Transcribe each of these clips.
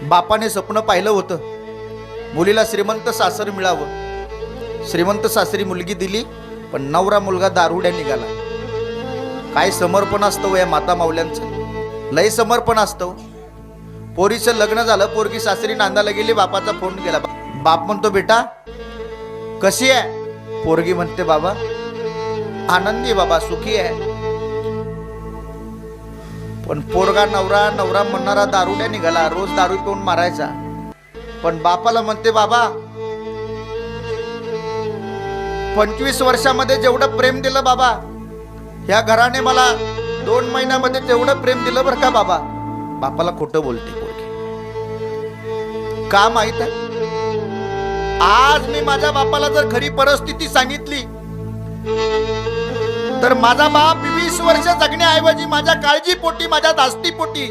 बापाने स्वप्न पाहिलं होतं मुलीला श्रीमंत सासर मिळावं. श्रीमंत सासरी मुलगी दिली, पण नवरा मुलगा दारुड्या निघाला. काय समर्पण असतं या माता माऊल्यांचं, लय समर्पण असतं. पोरीचं लग्न झालं, पोरगी सासरी नांदाला गेली, बापाचा फोन गेला. बाप म्हणतो बेटा कशी आहे? पोरगी म्हणते बाबा आनंदी बाबा, सुखी आहे. पण पोरगा नवरा म्हणणारा दारुड्या निघाला, रोज दारू पिऊन मारायचा. पण बापाला म्हणते बाबा 25 वर्षामध्ये जेवढं प्रेम दिलं बाबा, ह्या घराने मला 2 महिन्यामध्ये तेवढं प्रेम दिलं बरं का बाबा. बापाला खोटं बोलते पोरगी. का माहित आहे? आज मी माझ्या बापाला जर खरी परिस्थिती सांगितली तर माझा बाप 20 वर्ष जगण्याऐवजी माझ्या काळजीपोटी, माझ्या धास्तीपोटी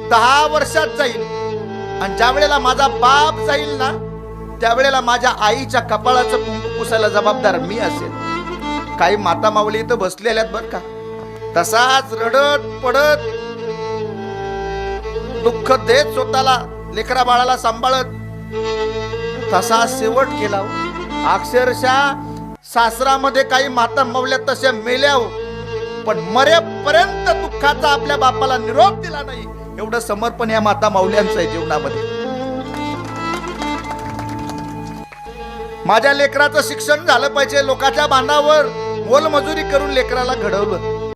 10 वर्षात जाईल. आणि ज्या वेळेला माझा बाप जाईल ना, त्यावेळेला माझ्या आईच्या कपाळाचं कुंकू पुसायला जबाबदार मी असेल. काही माता माऊली इथं बसलेल्या आहेत बरं का, तसाच रडत पडत दुःख देत स्वतःला लेकरा बाळाला सांभाळत तसा शेवट केला. अक्षरशः सासरामध्ये काही माता माऊल्या तशा मेल्या हो, पण मरेपर्यंत दुःखाचा आपल्या बापाला निरोप दिला नाही. एवढं समर्पण या माता माऊल्यांचं आहे जीवनामध्ये. माझ्या लेकराचं शिक्षण झालं पाहिजे, लोकांच्या बांधावर मोलमजुरी करून लेकराला घडवलं.